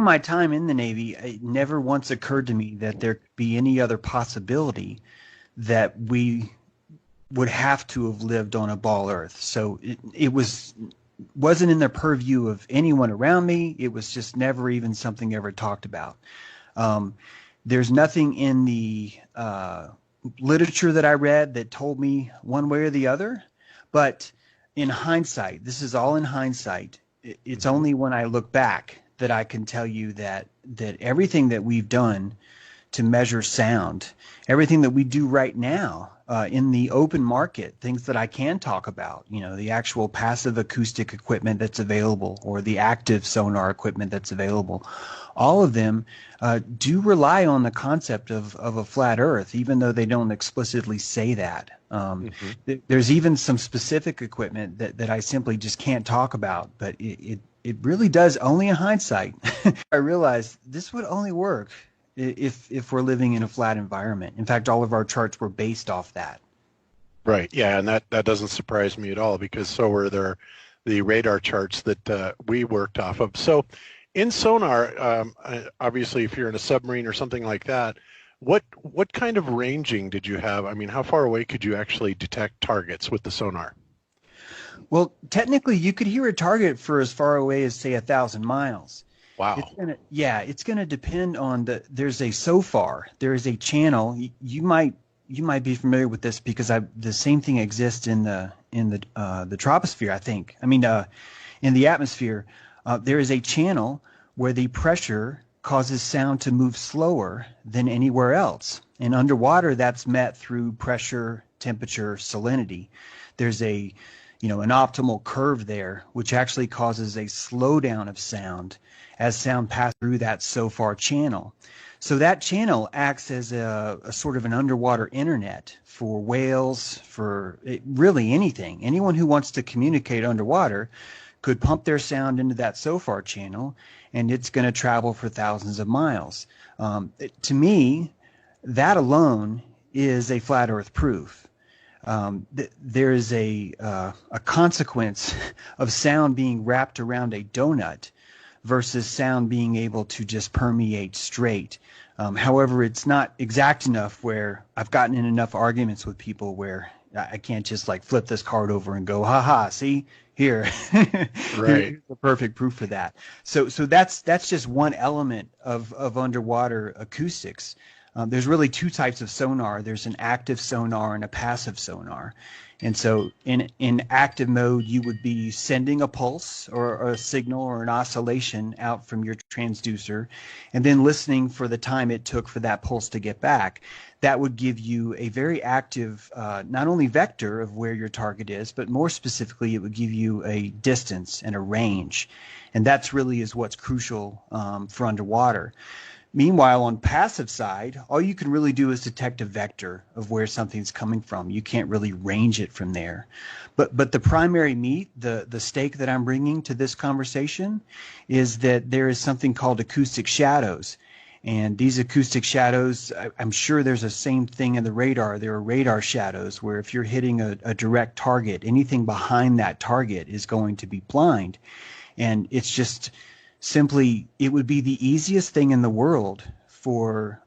during my time in the Navy, it never once occurred to me that there could be any other possibility that we would have to have lived on a ball Earth. So it wasn't in the purview of anyone around me. It was just never even something ever talked about. There's nothing in the literature that I read that told me one way or the other. But in hindsight, this is all in hindsight. It's only when I look back that I can tell you that everything that we've done to measure sound, everything that we do right now in the open market, things that I can talk about, the actual passive acoustic equipment that's available or the active sonar equipment that's available, all of them do rely on the concept of a flat Earth, even though they don't explicitly say that. There's even some specific equipment that I simply just can't talk about, but it really does, only in hindsight. I realized this would only work if we're living in a flat environment. In fact, all of our charts were based off that. Right. Yeah, and that doesn't surprise me at all, because so were the radar charts that we worked off of. So in sonar, obviously, if you're in a submarine or something like that, what kind of ranging did you have? I mean, how far away could you actually detect targets with the sonar? Well, technically, you could hear a target for as far away as, say, 1,000 miles. Wow. It's gonna depend on there's a SOFAR. There is a channel. You might be familiar with this because the same thing exists in the troposphere, I think. I mean, in the atmosphere, there is a channel where the pressure causes sound to move slower than anywhere else. And underwater, that's met through pressure, temperature, salinity. There's an optimal curve there, which actually causes a slowdown of sound as sound passes through that SOFAR channel. So that channel acts as a sort of an underwater internet for whales, for really anything. Anyone who wants to communicate underwater could pump their sound into that SOFAR channel, and it's going to travel for thousands of miles. To me, that alone is a flat Earth proof. There is a consequence of sound being wrapped around a donut versus sound being able to just permeate straight. However, it's not exact enough where I've gotten in enough arguments with people where I can't just like flip this card over and go, ha, see, here. Right. Here's the perfect proof for that. So that's just one element of underwater acoustics. There's really two types of sonar. There's an active sonar and a passive sonar. And so in active mode, you would be sending a pulse or a signal or an oscillation out from your transducer and then listening for the time it took for that pulse to get back. That would give you a very active, not only vector of where your target is, but more specifically, it would give you a distance and a range. And that's really is what's crucial for underwater. Meanwhile, on passive side, all you can really do is detect a vector of where something's coming from. You can't really range it from there. But the primary meat, the stake that I'm bringing to this conversation is that there is something called acoustic shadows. And these acoustic shadows, I'm sure there's the same thing in the radar. There are radar shadows where if you're hitting a direct target, anything behind that target is going to be blind. And it's just simply, it would be the easiest thing in the world for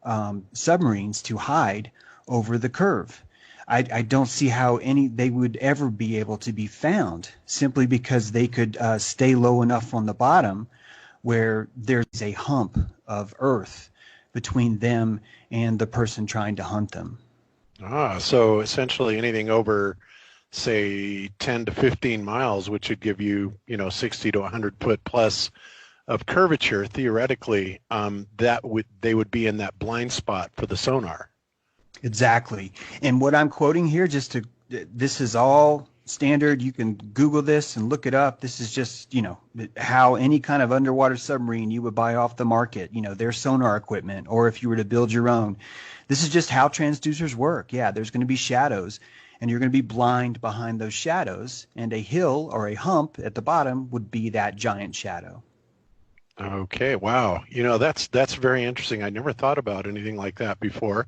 submarines to hide over the curve. I don't see how they would ever be able to be found simply because they could stay low enough on the bottom where there's a hump of earth between them and the person trying to hunt them. So essentially anything over, say, 10 to 15 miles, which would give you, 60 to 100 foot plus of curvature, theoretically, they would be in that blind spot for the sonar. Exactly. And what I'm quoting here, this is all standard. You can Google this and look it up. This is just, how any kind of underwater submarine you would buy off the market, their sonar equipment, or if you were to build your own. This is just how transducers work. Yeah, there's going to be shadows, and you're going to be blind behind those shadows, and a hill or a hump at the bottom would be that giant shadow. Okay, wow. That's very interesting. I never thought about anything like that before.